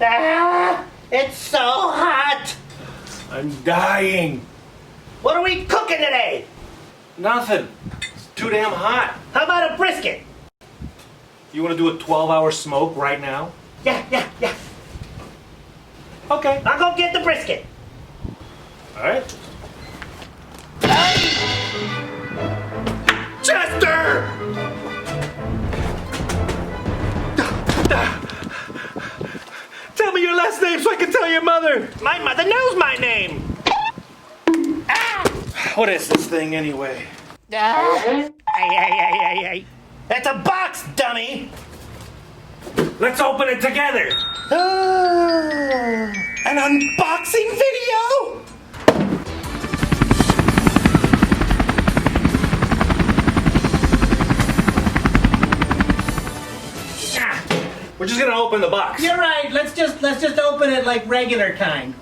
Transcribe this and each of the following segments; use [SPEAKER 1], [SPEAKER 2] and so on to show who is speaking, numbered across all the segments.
[SPEAKER 1] Ah, it's so hot.
[SPEAKER 2] I'm dying.
[SPEAKER 1] What are we cooking today?
[SPEAKER 2] Nothing. It's too damn hot.
[SPEAKER 1] How about a brisket?
[SPEAKER 2] You want to do a 12-hour smoke right now?
[SPEAKER 1] Yeah.
[SPEAKER 2] Okay.
[SPEAKER 1] I'll go get the brisket.
[SPEAKER 2] All right.
[SPEAKER 1] Chester!
[SPEAKER 2] Tell me your last name so I can tell your mother.
[SPEAKER 1] My mother knows my name.
[SPEAKER 2] What is this thing anyway?
[SPEAKER 1] Hey. It's a box, dummy.
[SPEAKER 2] Let's open it together.
[SPEAKER 1] An unboxing video?
[SPEAKER 2] We're just gonna open the box.
[SPEAKER 1] You're right. Let's just open it like regular kind.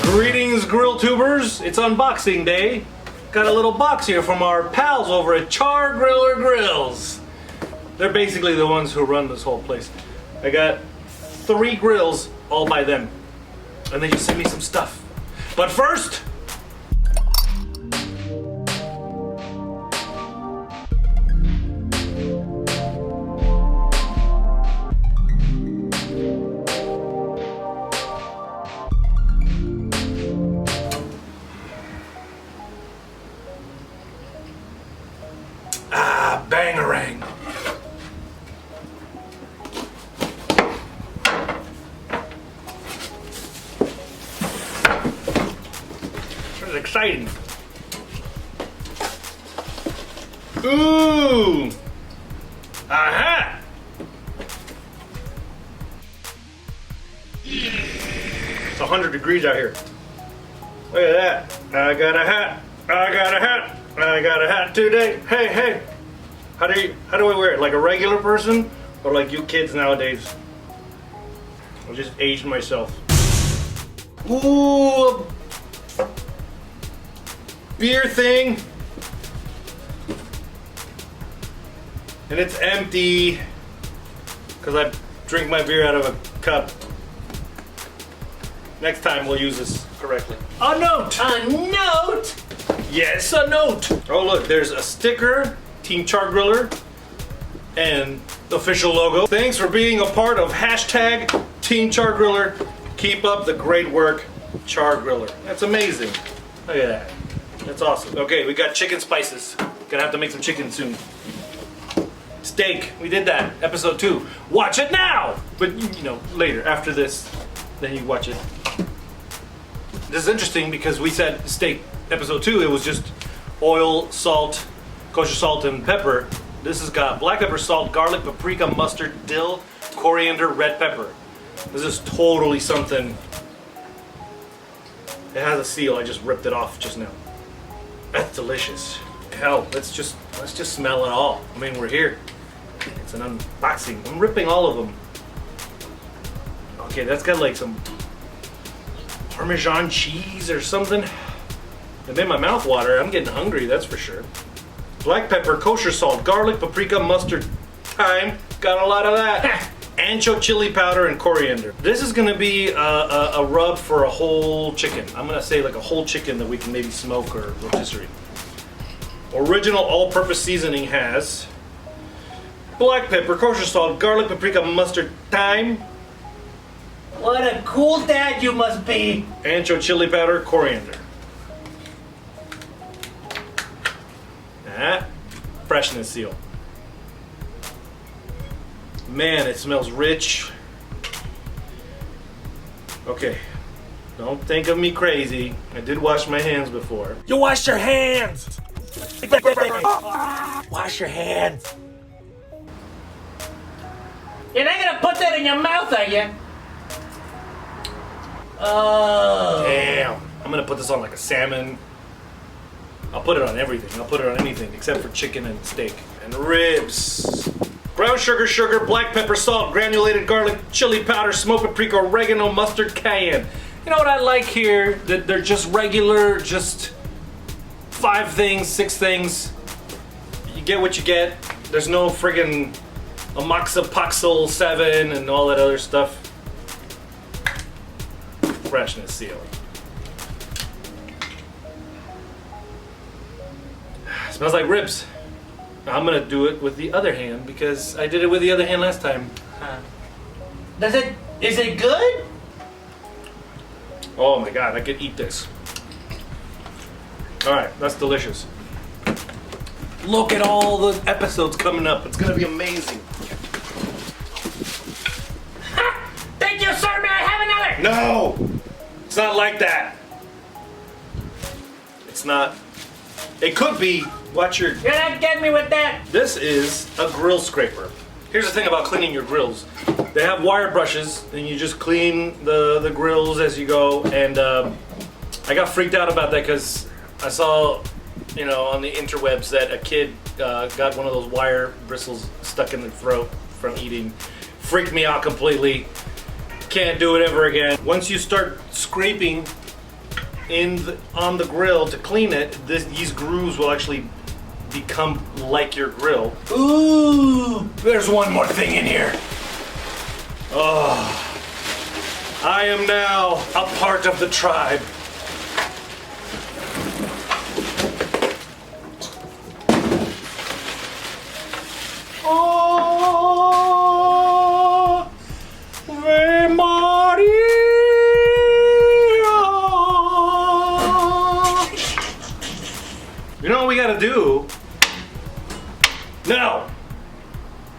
[SPEAKER 2] Greetings, grill tubers. It's unboxing day. Got a little box here from our pals over at Char-Griller Grills. They're basically the ones who run this whole place. I got 3 grills all by them. And they just sent me some stuff. But first, bangarang. This is exciting. Ooh! Aha! It's 100 degrees out here. Look at that. I got a hat. I got a hat today. Hey. How do I wear it? Like a regular person? Or like you kids nowadays? I just aged myself. Ooh! A beer thing. And it's empty. Because I drink my beer out of a cup. Next time we'll use this correctly. A note!
[SPEAKER 1] A note?
[SPEAKER 2] Yes, a note! Oh look, there's a sticker, Team Char-Griller, and the official logo. Thanks for being a part of hashtag Team Char-Griller. Keep up the great work, Char-Griller. That's amazing. Look at that. That's awesome. Okay, we got chicken spices. Gonna have to make some chicken soon. Steak, we did that, episode 2. Watch it now! But you know, later, after this, then you watch it. This is interesting because we said steak episode 2, it was just oil, salt, kosher salt, and pepper. This has got black pepper, salt, garlic, paprika, mustard, dill, coriander, red pepper. This is totally something. It has a seal, I just ripped it off just now. That's delicious. Hell, let's just smell it all. I mean, we're here. It's an unboxing. I'm ripping all of them. Okay, that's got like some Parmesan cheese or something. It made my mouth water. I'm getting hungry, that's for sure. Black pepper, kosher salt, garlic, paprika, mustard, thyme. Got a lot of that. Ancho chili powder and coriander. This is gonna be a rub for a whole chicken. I'm gonna say like a whole chicken that we can maybe smoke or rotisserie. Original all-purpose seasoning has black pepper, kosher salt, garlic, paprika, mustard, thyme.
[SPEAKER 1] What a cool dad you must be.
[SPEAKER 2] Ancho chili powder, coriander. That freshness seal. Man, it smells rich. Okay, don't think of me crazy. I did wash my hands before. You wash your hands! Wash your hands.
[SPEAKER 1] You're not gonna put that in your mouth, are you? Oh.
[SPEAKER 2] Damn. I'm gonna put this on like a salmon. I'll put it on everything. I'll put it on anything except for chicken and steak. And ribs. Brown sugar, black pepper, salt, granulated garlic, chili powder, smoked paprika, oregano, mustard, cayenne. You know what I like here? That they're just regular, just 5 things, 6 things. You get what you get. There's no friggin' Amoxapoxyl 7 and all that other stuff. Freshness seal. Smells like ribs. I'm gonna do it with the other hand because I did it with the other hand last time.
[SPEAKER 1] Is it good?
[SPEAKER 2] Oh my god, I could eat this. Alright, that's delicious. Look at all the episodes coming up. It's gonna be amazing.
[SPEAKER 1] Thank you, sir. May I have another?
[SPEAKER 2] No! It's not like that. It's not. It could be. Watch your.
[SPEAKER 1] You're not getting me with that.
[SPEAKER 2] This is a grill scraper. Here's the thing about cleaning your grills. They have wire brushes, and you just clean the grills as you go. And I got freaked out about that because I saw, on the interwebs that a kid got one of those wire bristles stuck in the throat from eating. Freaked me out completely. Can't do it ever again. Once you start scraping on the grill to clean it, these grooves will actually become like your grill. Ooh, there's one more thing in here. Oh, I am now a part of the tribe. Oh, Ave Maria. You know what we gotta do? Now,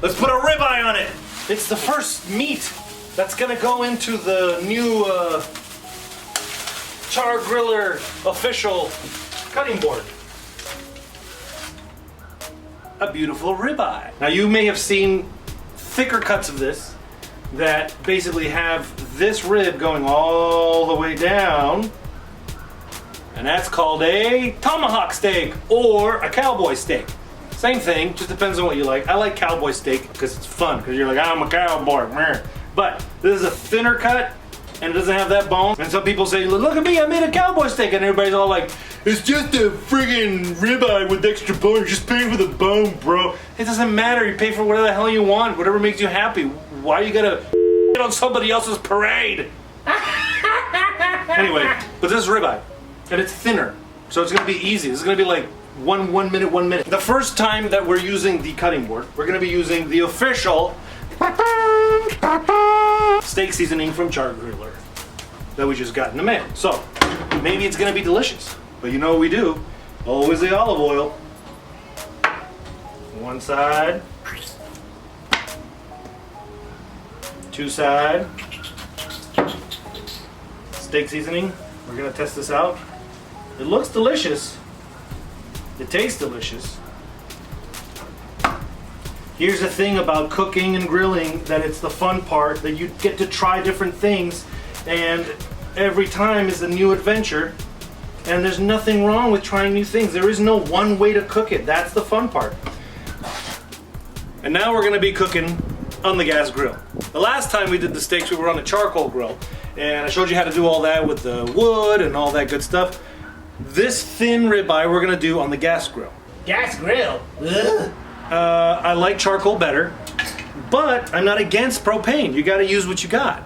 [SPEAKER 2] let's put a ribeye on it. It's the first meat that's gonna go into the new Char-Griller official cutting board. A beautiful ribeye. Now you may have seen thicker cuts of this that basically have this rib going all the way down, and that's called a tomahawk steak or a cowboy steak. Same thing, just depends on what you like. I like cowboy steak because it's fun, because you're like, I'm a cowboy. But this is a thinner cut, and it doesn't have that bone. And some people say, look at me, I made a cowboy steak. And everybody's all like, it's just a friggin' ribeye with extra bone. You're just paying for the bone, bro. It doesn't matter. You pay for whatever the hell you want, whatever makes you happy. Why you gotta get on somebody else's parade? Anyway, but this is ribeye, and it's thinner, so it's gonna be easy. This is gonna be like one minute. The first time that we're using the cutting board, we're gonna be using the official steak seasoning from Char-Griller that we just got in the mail. So maybe it's gonna be delicious, but you know what we do? Always the olive oil. One side, two side. Steak seasoning. We're gonna test this out. It looks delicious. It tastes delicious. Here's the thing about cooking and grilling, that it's the fun part, that you get to try different things, and every time is a new adventure, and there's nothing wrong with trying new things. There is no one way to cook it. That's the fun part. And now we're gonna be cooking on the gas grill. The last time we did the steaks, we were on the charcoal grill, and I showed you how to do all that with the wood and all that good stuff. This thin ribeye we're gonna do on the gas grill.
[SPEAKER 1] Gas grill? Ugh.
[SPEAKER 2] I like charcoal better, but I'm not against propane. You gotta use what you got.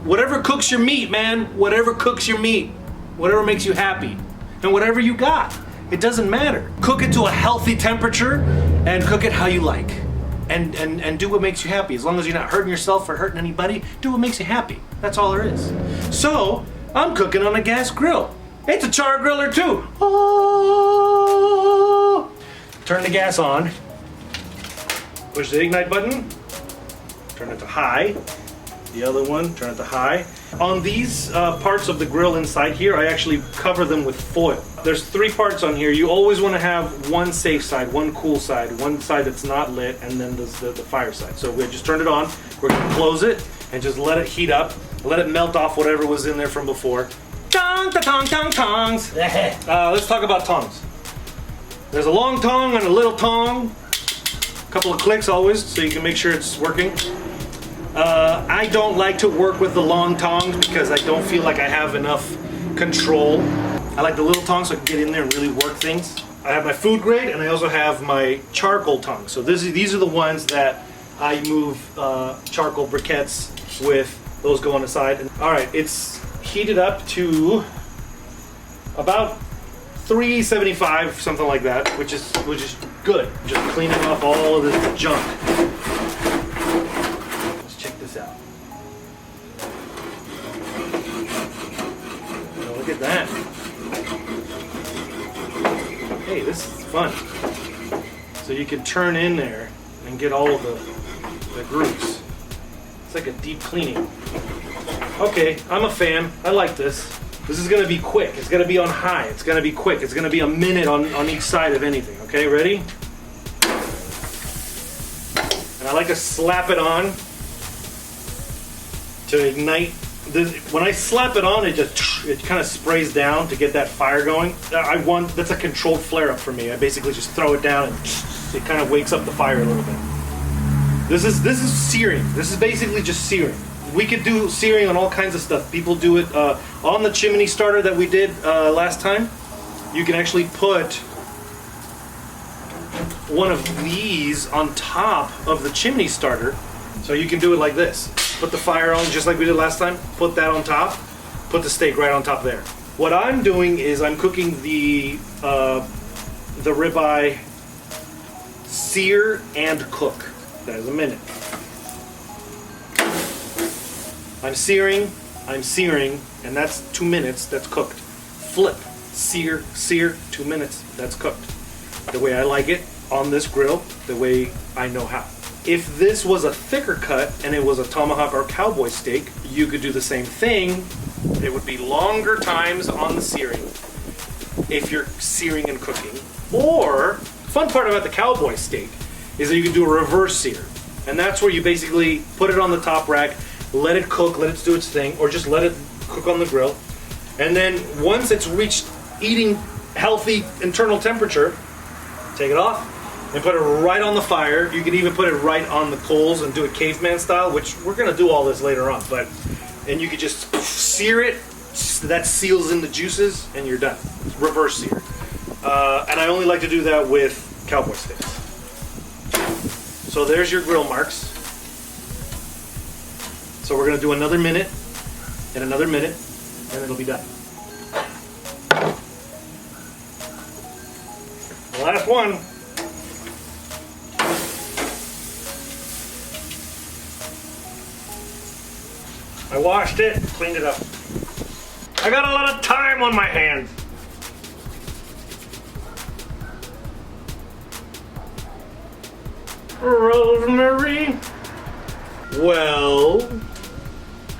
[SPEAKER 2] Whatever cooks your meat, man, whatever cooks your meat, whatever makes you happy, and whatever you got, it doesn't matter. Cook it to a healthy temperature and cook it how you like. And do what makes you happy. As long as you're not hurting yourself or hurting anybody, do what makes you happy. That's all there is. So, I'm cooking on a gas grill. It's a Char-Griller too. Oh. Turn the gas on. Push the ignite button. Turn it to high. The other one, turn it to high. On these parts of the grill inside here, I actually cover them with foil. There's 3 parts on here. You always want to have one safe side, one cool side, one side that's not lit, and then the fire side. So we just turned it on. We're going to close it and just let it heat up. Let it melt off whatever was in there from before. Tong, tong, tong, tongs. Let's talk about tongs. There's a long tong and a little tong. A couple of clicks always, so you can make sure it's working. I don't like to work with the long tongs because I don't feel like I have enough control. I like the little tongs so I can get in there and really work things. I have my food grade, and I also have my charcoal tongs. So these are the ones that I move charcoal briquettes with. Those go on the side. All right, it's heated up to about 375, something like that, which is good. Just cleaning off all of this junk. Let's check this out. Oh, look at that. Hey, this is fun. So you can turn in there and get all of the grooves. It's like a deep cleaning. Okay, I'm a fan. I like this. This is gonna be quick. It's gonna be on high. It's gonna be quick. It's gonna be a minute on each side of anything. Okay, ready? And I like to slap it on to ignite. When I slap it on, it kind of sprays down to get that fire going. That's a controlled flare up for me. I basically just throw it down and it kind of wakes up the fire a little bit. This is searing. This is basically just searing. We could do searing on all kinds of stuff. People do it on the chimney starter that we did last time. You can actually put one of these on top of the chimney starter. So you can do it like this. Put the fire on just like we did last time. Put that on top. Put the steak right on top there. What I'm doing is I'm cooking the ribeye sear and cook. That is a minute. I'm searing, and that's 2 minutes, that's cooked. Flip, sear, 2 minutes, that's cooked. The way I like it on this grill, the way I know how. If this was a thicker cut and it was a tomahawk or cowboy steak, you could do the same thing. It would be longer times on the searing if you're searing and cooking. Or, fun part about the cowboy steak is that you can do a reverse sear. And that's where you basically put it on the top rack, let it cook, let it do its thing, or just let it cook on the grill. And then once it's reached eating healthy internal temperature, take it off and put it right on the fire. You can even put it right on the coals and do it caveman style, which we're gonna do all this later on. And you could just sear it, that seals in the juices, and you're done. Reverse sear. And I only like to do that with cowboy steaks. So there's your grill marks. So we're gonna do another minute and another minute, and it'll be done. The last one. I washed it, cleaned it up. I got a lot of time on my hands. Rosemary. Well,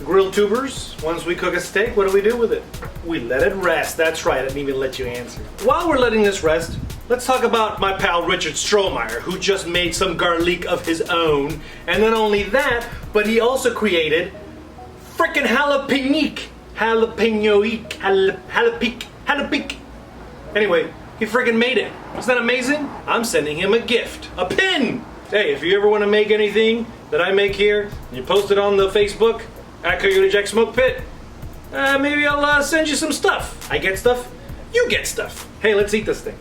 [SPEAKER 2] grill tubers, once we cook a steak, what do we do with it? We let it rest. That's right, I didn't even let you answer. While we're letting this rest, let's talk about my pal Richard Strohmeyer, who just made some garlic of his own. And not only that, but he also created frickin' jalapeno. Anyway, he frickin' made it. Isn't that amazing? I'm sending him a gift, a pin. Hey, if you ever want to make anything that I make here, and you post it on the Facebook at Coyote Jack Smoke Pit, maybe I'll send you some stuff. I get stuff, you get stuff. Hey, let's eat this thing.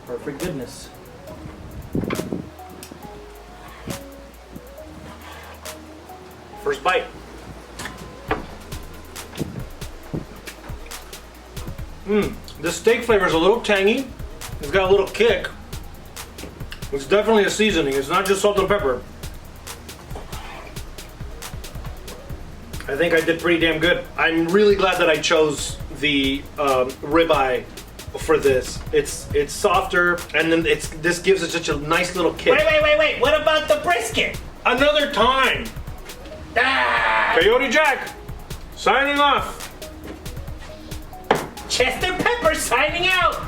[SPEAKER 2] Perfect goodness. First bite. The steak flavor is a little tangy. It's got a little kick. It's definitely a seasoning. It's not just salt and pepper. I think I did pretty damn good. I'm really glad that I chose the ribeye for this. It's softer, and then this gives it such a nice little kick.
[SPEAKER 1] Wait. What about the brisket?
[SPEAKER 2] Another time.
[SPEAKER 1] Ah!
[SPEAKER 2] Coyote Jack, signing off.
[SPEAKER 1] Chester Pepper signing out.